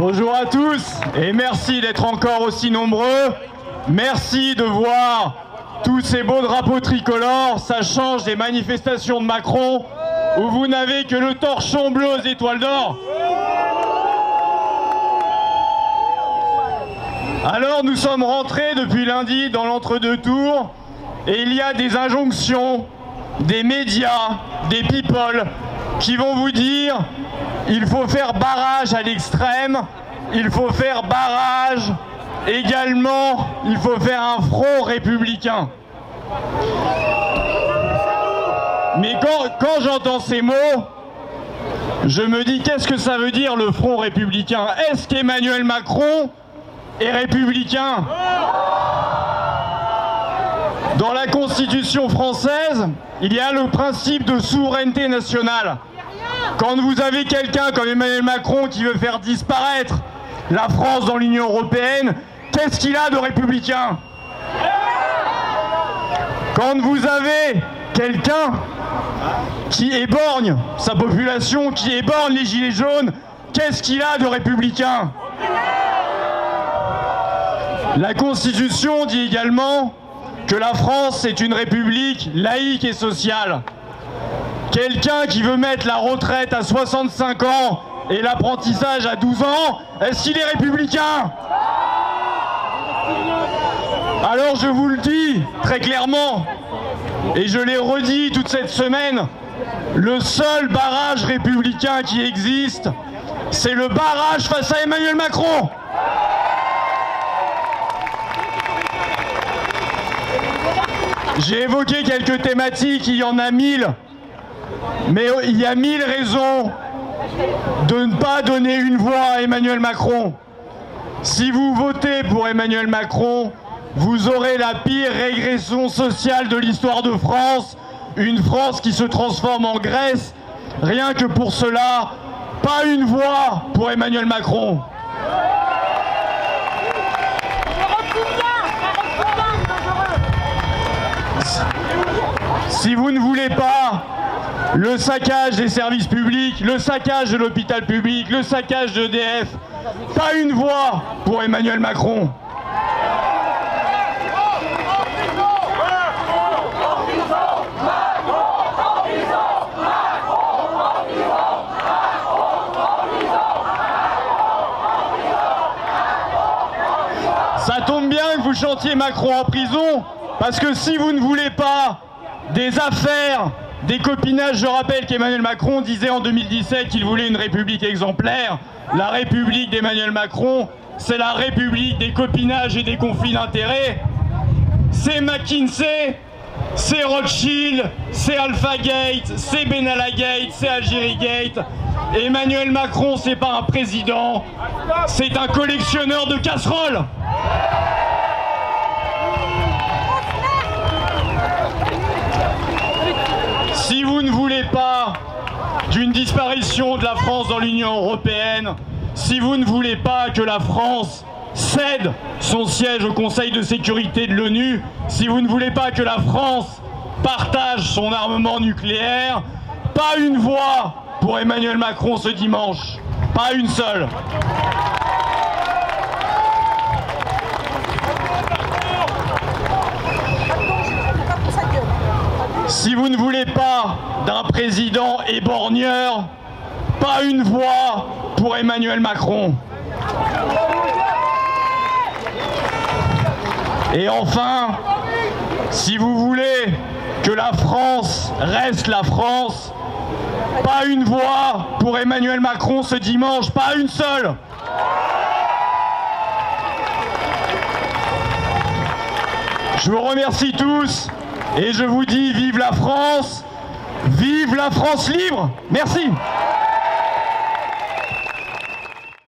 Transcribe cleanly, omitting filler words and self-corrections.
Bonjour à tous et merci d'être encore aussi nombreux. Merci de voir tous ces beaux drapeaux tricolores. Ça change des manifestations de Macron où vous n'avez que le torchon bleu aux étoiles d'or. Alors nous sommes rentrés depuis lundi dans l'entre-deux tours et il y a des injonctions, des médias, des people qui vont vous dire il faut faire barrage à l'extrême, il faut faire barrage également, il faut faire un front républicain. Mais quand j'entends ces mots, je me dis qu'est-ce que ça veut dire le front républicain? Est-ce qu'Emmanuel Macron est républicain? Dans la Constitution française, il y a le principe de souveraineté nationale. Quand vous avez quelqu'un comme Emmanuel Macron qui veut faire disparaître la France dans l'Union européenne, qu'est-ce qu'il a de républicain? Quand vous avez quelqu'un qui éborgne sa population, qui éborgne les gilets jaunes, qu'est-ce qu'il a de républicain? La Constitution dit également que la France est une république laïque et sociale. Quelqu'un qui veut mettre la retraite à 65 ans et l'apprentissage à 12 ans, est-ce qu'il est républicain? Alors je vous le dis très clairement, et je l'ai redit toute cette semaine, le seul barrage républicain qui existe, c'est le barrage face à Emmanuel Macron. J'ai évoqué quelques thématiques, il y en a 1000. Mais il y a 1000 raisons de ne pas donner une voix à Emmanuel Macron. Si vous votez pour Emmanuel Macron, vous aurez la pire régression sociale de l'histoire de France, une France qui se transforme en Grèce. Rien que pour cela, pas une voix pour Emmanuel Macron. Si vous ne voulez pas le saccage des services publics, le saccage de l'hôpital public, le saccage d'EDF, pas une voix pour Emmanuel Macron. Ça tombe bien que vous chantiez Macron en prison, parce que si vous ne voulez pas des affaires, des copinages, je rappelle qu'Emmanuel Macron disait en 2017 qu'il voulait une république exemplaire. La république d'Emmanuel Macron, c'est la république des copinages et des conflits d'intérêts. C'est McKinsey, c'est Rothschild, c'est Alphagate, c'est Benalla Gate, c'est Algérie Gate. Emmanuel Macron, c'est pas un président, c'est un collectionneur de casseroles. Si vous ne voulez pas d'une disparition de la France dans l'Union européenne, si vous ne voulez pas que la France cède son siège au Conseil de sécurité de l'ONU, si vous ne voulez pas que la France partage son armement nucléaire, pas une voix pour Emmanuel Macron ce dimanche, pas une seule. Si vous ne voulez pas d'un président éborgneur, pas une voix pour Emmanuel Macron. Et enfin, si vous voulez que la France reste la France, pas une voix pour Emmanuel Macron ce dimanche, pas une seule. Je vous remercie tous. Et je vous dis vive la France libre. Merci.